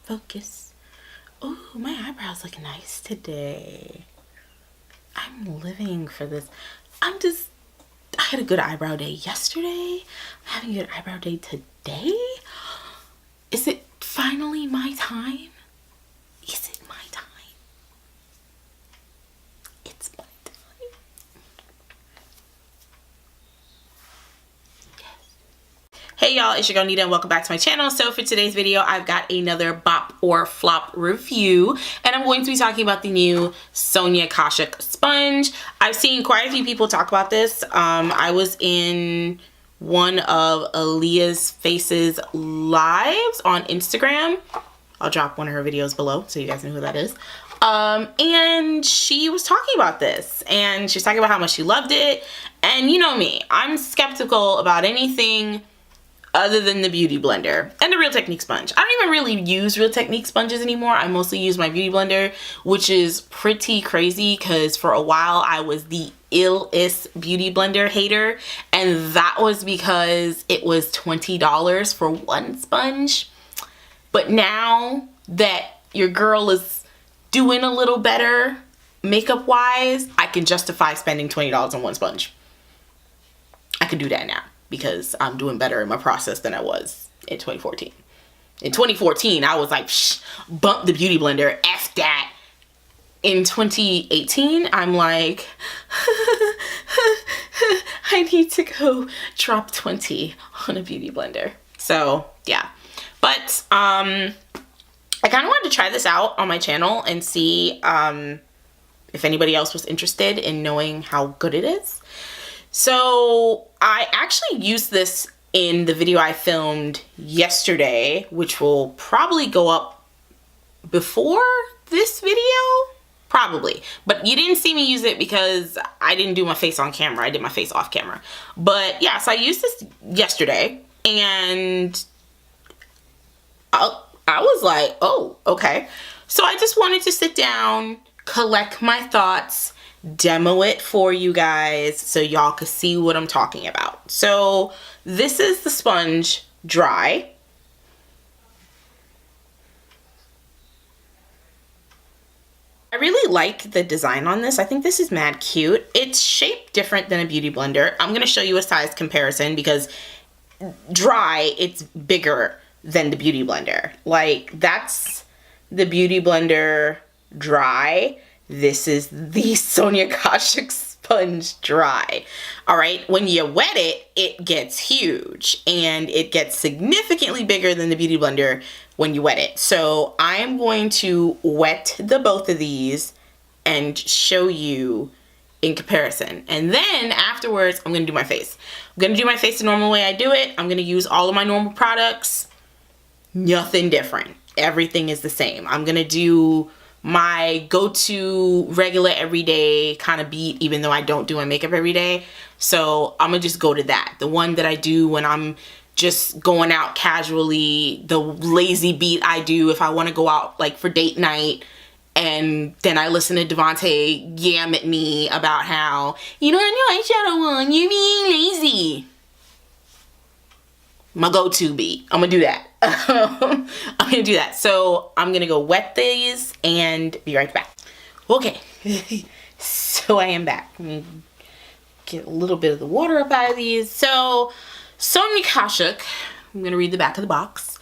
Focus. Oh, my eyebrows look nice today. I'm living for this. I had a good eyebrow day yesterday. I'm having a good eyebrow day today. Is it finally my time? Is it my time? It's my time. Yes. Hey y'all, it's your girl Nida and welcome back to my channel. So for today's video, I've got another bop or flop review, and I'm going to be talking about the new Sonia Kashuk sponge. I've seen quite a few people talk about this. I was in one of Aaliyah's Faces lives on Instagram. I'll drop one of her videos below so you guys know who that is. And she was talking about this, and she's talking about how much she loved it. And you know me, I'm skeptical about anything other than the Beauty Blender and the Real Technique sponge. I don't even really use Real Technique sponges anymore. I mostly use my Beauty Blender, which is pretty crazy because for a while I was the illest Beauty Blender hater, and that was because it was $20 for one sponge. But now that your girl is doing a little better makeup wise, I can justify spending $20 on one sponge. I can do that now because I'm doing better in my process than I was in 2014. In 2014, I was like, psh, bump the Beauty Blender, F that. In 2018, I'm like, I need to go drop 20 on a Beauty Blender. So yeah, but I kind of wanted to try this out on my channel and see if anybody else was interested in knowing how good it is. So I actually used this in the video I filmed yesterday, which will probably go up before this video. Probably, but you didn't see me use it because I didn't do my face on camera. I did my face off camera. But yeah, so I used this yesterday, and I was like, oh, okay. So I just wanted to sit down, collect my thoughts, demo it for you guys so y'all could see what I'm talking about. So this is the sponge dry. I really like the design on this. I think this is mad cute. It's shaped different than a Beauty Blender. I'm going to show you a size comparison because dry, it's bigger than the Beauty Blender. Like, that's the Beauty Blender dry. This is the Sonia Kashuk sponge dry. All right, when you wet it, it gets huge, and it gets significantly bigger than the Beauty Blender when you wet it. So I am going to wet the both of these and show you in comparison. And then afterwards, I'm gonna do my face. I'm gonna do my face the normal way I do it. I'm gonna use all of my normal products. Nothing different. Everything is the same. I'm gonna do my go-to regular everyday kind of beat, even though I don't do my makeup every day. So I'm gonna just go to that. The one that I do when I'm just going out casually, the lazy beat I do if I want to go out like for date night, and then I listen to Devontae yam at me about how, you don't have your eyeshadow on, you're being lazy. My go-to beat. I'm gonna do that. I'm gonna do that. So I'm gonna go wet these and be right back. Okay, so I am back. Let me get a little bit of the water up out of these. So Sonia Kashuk, I'm gonna read the back of the box.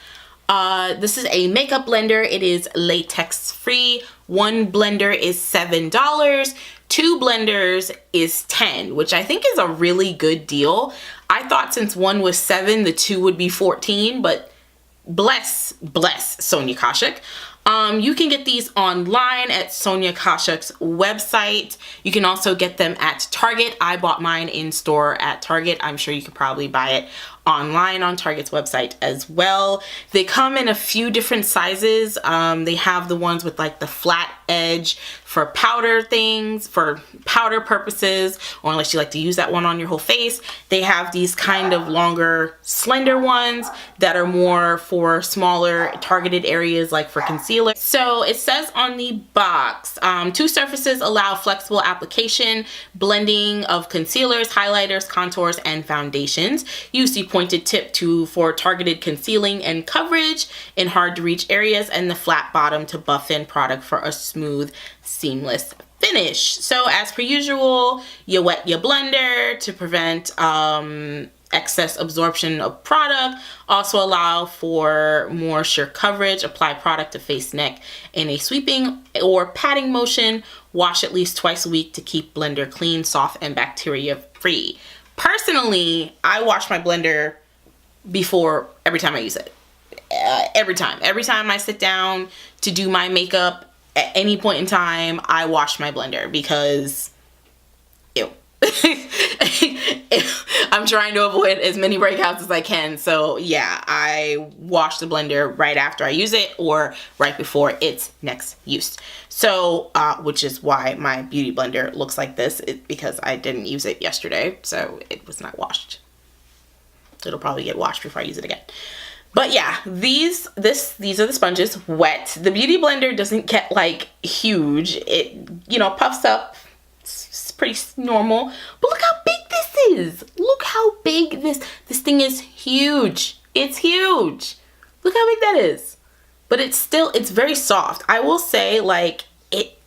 This is a makeup blender. It is latex free. One blender is $7. 2 blenders is $10, which I think is a really good deal. I thought since one was $7, the 2 would be $14, but bless Sonia Kashuk. You can get these online at Sonia Kashuk's website. You can also get them at Target. I bought mine in store at Target. I'm sure you could probably buy it online on Target's website as well. They come in a few different sizes. They have the ones with like the flat edge for powder things, for powder purposes, or unless you like to use that one on your whole face. They have these kind of longer, slender ones that are more for smaller targeted areas, like for concealer concealer. So it says on the box, 2 surfaces allow flexible application, blending of concealers, highlighters, contours, and foundations. Use the pointed tip for targeted concealing and coverage in hard to reach areas, and the flat bottom to buff in product for a smooth, seamless finish. So as per usual, you wet your blender to prevent excess absorption of product. Also allow for more sheer coverage. Apply product to face, neck in a sweeping or patting motion. Wash at least twice a week to keep blender clean, soft, and bacteria free. Personally, I wash my blender before every time I use it. Every time I sit down to do my makeup at any point in time, I wash my blender because ew. I'm trying to avoid as many breakouts as I can. So yeah, I wash the blender right after I use it or right before its next use. So, which is why my beauty blender looks like this, because I didn't use it yesterday. So it was not washed. It'll probably get washed before I use it again. But yeah, these are the sponges, wet. The beauty blender doesn't get like huge. It, you know, puffs up. It's pretty normal. But look how big this is. Look how big this thing is. Huge. It's huge. Look how big that is. But it's very soft. I will say, like, it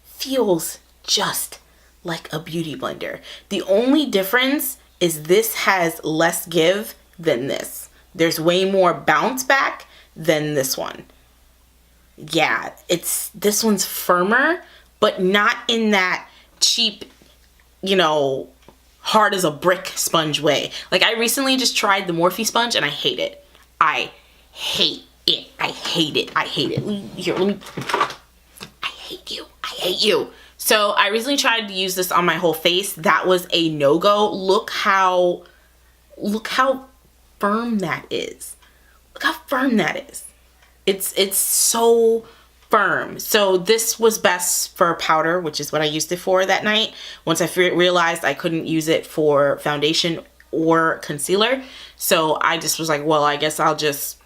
feels just like a beauty blender. The only difference is this has less give than this. There's way more bounce back than this one. Yeah, this one's firmer, but not in that cheap, you know, hard as a brick sponge way. Like, I recently just tried the Morphe sponge and I hate it. I hate it. I hate it. I hate it. Here, let me. I hate you. I hate you. So I recently tried to use this on my whole face. That was a no-go. Look how firm that is. Look how firm that is. It's so firm. So this was best for powder, which is what I used it for that night. Once I realized I couldn't use it for foundation or concealer, so I just was like, well, I guess I'll just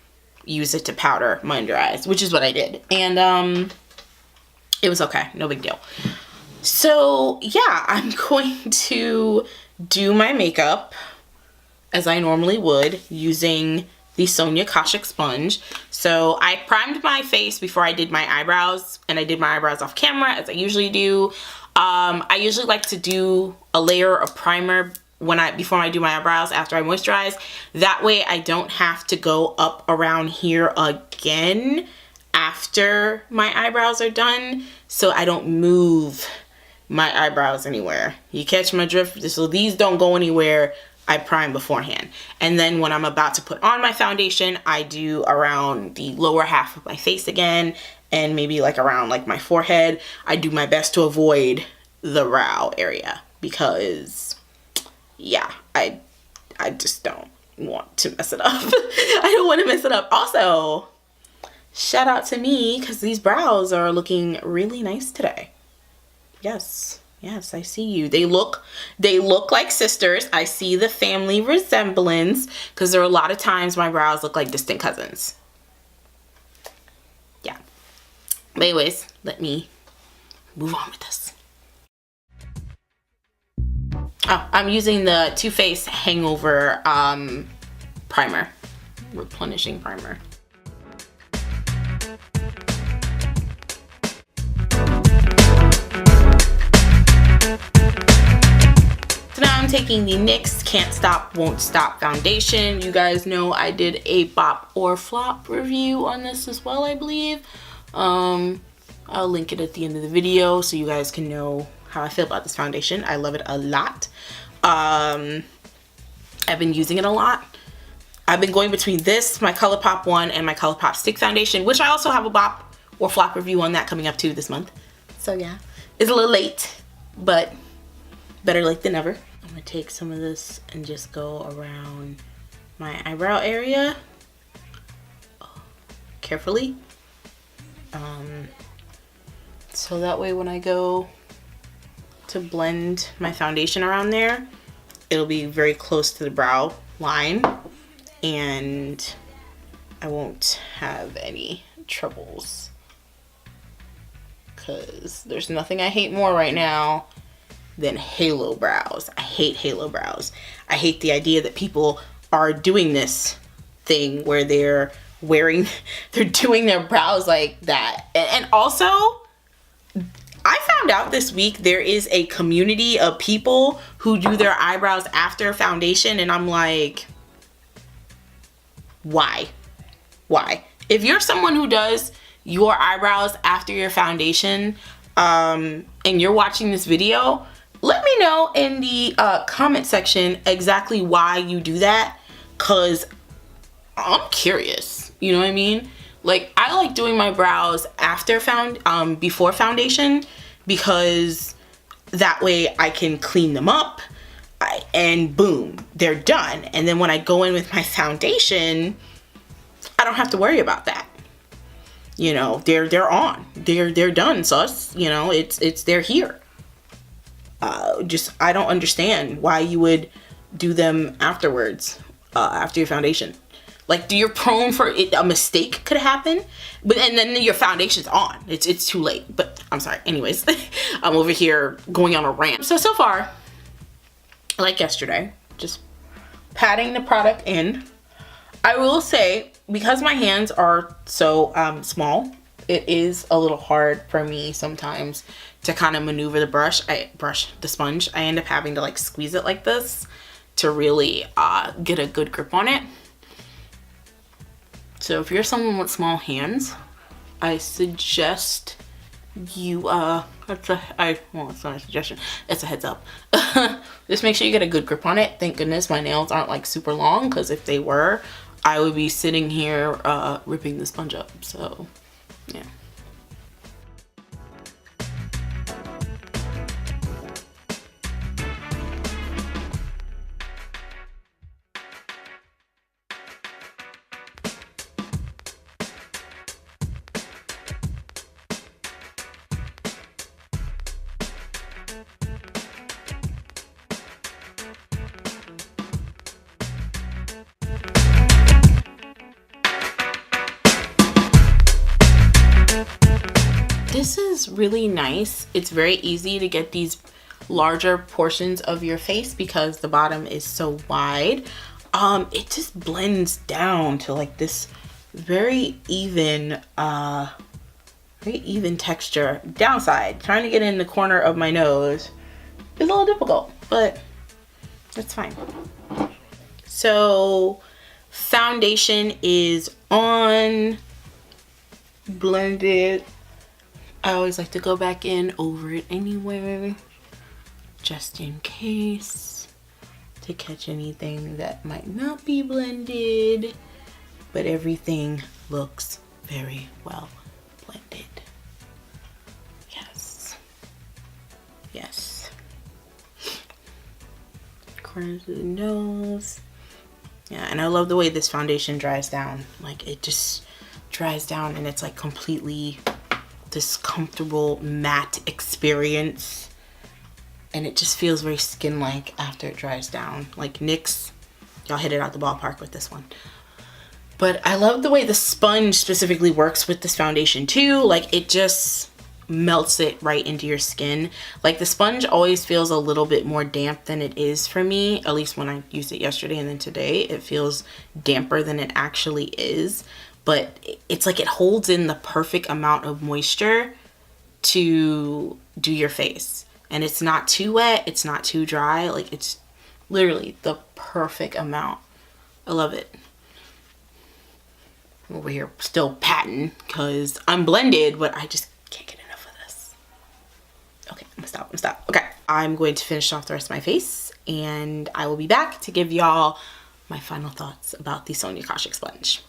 use it to powder my under eyes, which is what I did. And it was okay, no big deal. So yeah, I'm going to do my makeup as I normally would using the Sonia Kashuk sponge. So I primed my face before I did my eyebrows, and I did my eyebrows off camera as I usually do. I usually like to do a layer of primer before I do my eyebrows after I moisturize. That way I don't have to go up around here again after my eyebrows are done, so I don't move my eyebrows anywhere. You catch my drift? So these don't go anywhere. I prime beforehand. And then when I'm about to put on my foundation, I do around the lower half of my face again, and maybe like around like my forehead. I do my best to avoid the brow area because yeah, I just don't want to mess it up. I don't want to mess it up. Also, shout out to me because these brows are looking really nice today. Yes. Yes, I see you. They look like sisters. I see the family resemblance because there are a lot of times my brows look like distant cousins. Yeah. But anyways, let me move on with this. Oh, I'm using the Too Faced Hangover primer, replenishing primer. So now I'm taking the NYX Can't Stop Won't Stop foundation. You guys know I did a bop or flop review on this as well, I believe. I'll link it at the end of the video so you guys can know how I feel about this foundation. I love it a lot. I've been using it a lot. I've been going between this, my Colourpop one, and my Colourpop stick foundation, which I also have a bop or flop review on that coming up too this month. So yeah, it's a little late, but better late than never. I'm gonna take some of this and just go around my eyebrow area carefully. So that way when I go to blend my foundation around there, it'll be very close to the brow line and I won't have any troubles because there's nothing I hate more right now than halo brows. I hate halo brows. I hate the idea that people are doing this thing where they're doing their brows like that. And also, I found out this week there is a community of people who do their eyebrows after foundation, and I'm like, why? Why? If you're someone who does your eyebrows after your foundation, and you're watching this video, let me know in the comment section exactly why you do that, because I'm curious. You know what I mean? Like, I like doing my brows after before foundation, because that way I can clean them up and boom, they're done. And then when I go in with my foundation, I don't have to worry about that. You know, they're done, sus. You know, they're here. I don't understand why you would do them afterwards, after your foundation. Like, you're prone for it, a mistake could happen, and then your foundation's on. It's too late. But I'm sorry. Anyways, I'm over here going on a rant. So far, like yesterday, just patting the product in. I will say, because my hands are so small, it is a little hard for me sometimes to kind of maneuver the sponge. I end up having to like squeeze it like this to really get a good grip on it. So if you're someone with small hands, I suggest you it's not a suggestion, it's a heads up. Just make sure you get a good grip on it. Thank goodness my nails aren't like super long, because if they were, I would be sitting here ripping the sponge up. So yeah. This is really nice. It's very easy to get these larger portions of your face because the bottom is so wide. It just blends down to like this very even texture. Downside, trying to get in the corner of my nose is a little difficult, but that's fine. So foundation is on, blended. I always like to go back in over it anyway, just in case, to catch anything that might not be blended, but everything looks very well blended. Yes. Yes. Corners of the nose. Yeah, and I love the way this foundation dries down. Like, it just dries down and it's like completely this comfortable matte experience, and it just feels very skin-like after it dries down. Like NYX, y'all hit it out the ballpark with this one. But I love the way the sponge specifically works with this foundation too. Like, it just melts it right into your skin. Like, the sponge always feels a little bit more damp than it is for me, at least when I used it yesterday, and then today it feels damper than it actually is. But it's like it holds in the perfect amount of moisture to do your face. And it's not too wet, it's not too dry. Like, it's literally the perfect amount. I love it. I'm over here still patting because I'm blended, but I just can't get enough of this. Okay, I'm gonna stop. Okay, I'm going to finish off the rest of my face, and I will be back to give y'all my final thoughts about the Sonia Kashuk sponge.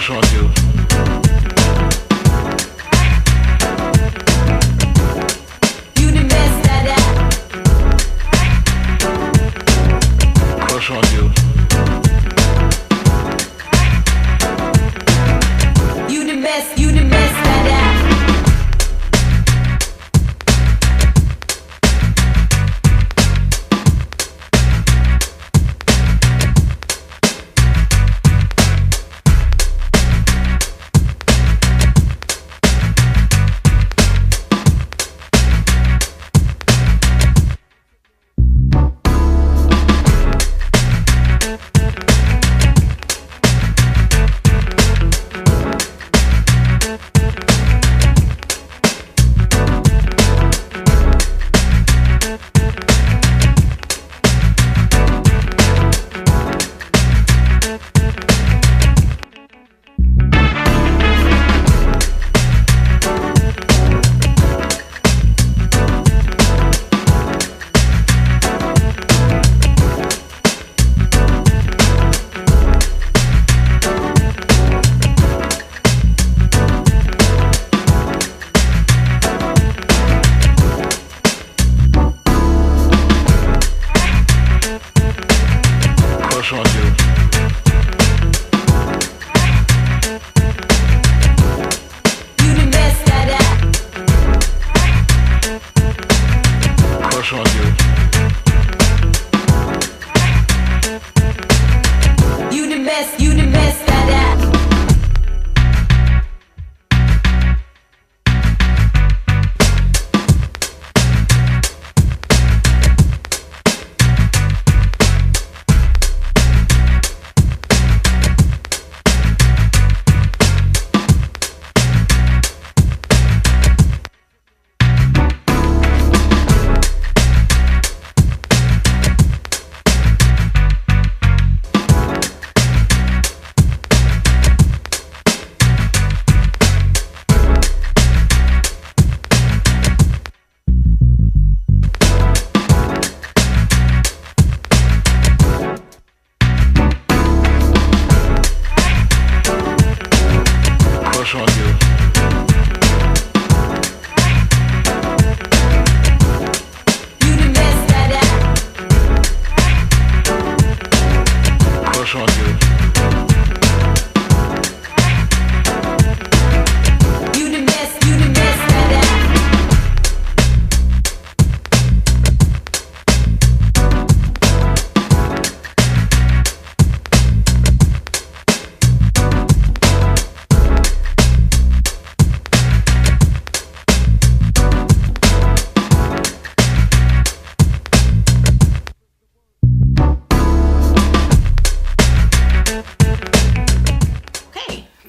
Crush on you. You the best that crush on you. You the best that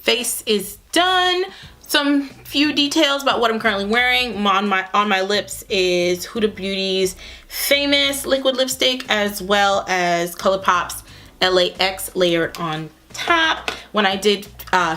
face is done. Some few details about what I'm currently wearing. On my lips is Huda Beauty's Famous liquid lipstick, as well as Colourpop's LAX layered on top. When I did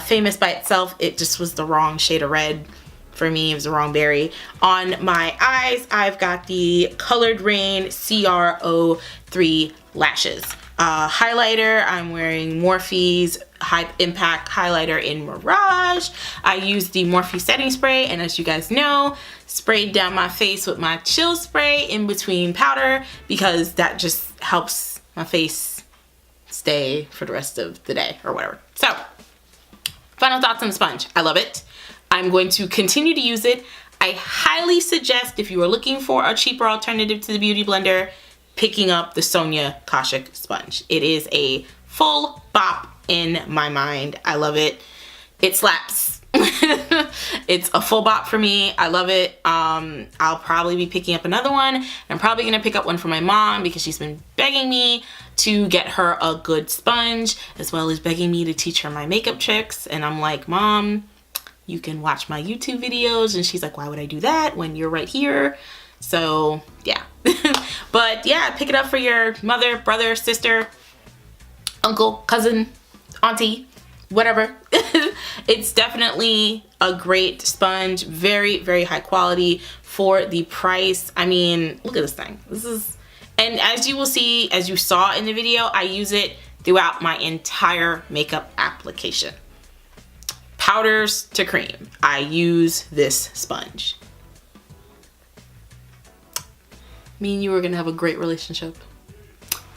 Famous by itself, it just was the wrong shade of red for me. It was the wrong berry. On my eyes, I've got the ColouredRaine CR03 lashes. Highlighter, I'm wearing Morphe's High Impact Highlighter in Mirage. I used the Morphe setting spray, and as you guys know, sprayed down my face with my Chill spray in between powder, because that just helps my face stay for the rest of the day or whatever. So, final thoughts on the sponge. I love it. I'm going to continue to use it. I highly suggest, if you are looking for a cheaper alternative to the Beauty Blender, picking up the Sonia Kashuk sponge. It is a full bop in my mind. I love it. It slaps. It's a full bop for me. I love it. I'll probably be picking up another one. I'm probably gonna pick up one for my mom because she's been begging me to get her a good sponge, as well as begging me to teach her my makeup tricks. And I'm like, Mom, you can watch my YouTube videos. And she's like, why would I do that when you're right here? So yeah. But yeah, pick it up for your mother, brother, sister, uncle, cousin, auntie, whatever. It's definitely a great sponge. Very, very high quality for the price. I mean, look at this thing. This is, and as you will see, as you saw in the video, I use it throughout my entire makeup application. powders to cream, I use this sponge. Me and you are gonna have a great relationship.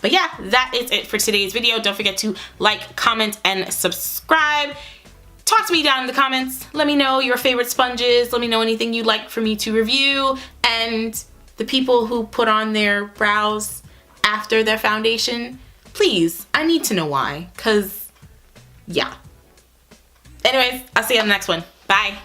But yeah, that is it for today's video. Don't forget to like, comment, and subscribe. Talk to me down in the comments. Let me know your favorite sponges. Let me know anything you'd like for me to review. And the people who put on their brows after their foundation, please, I need to know why. Cause yeah. Anyways, I'll see you on the next one. Bye.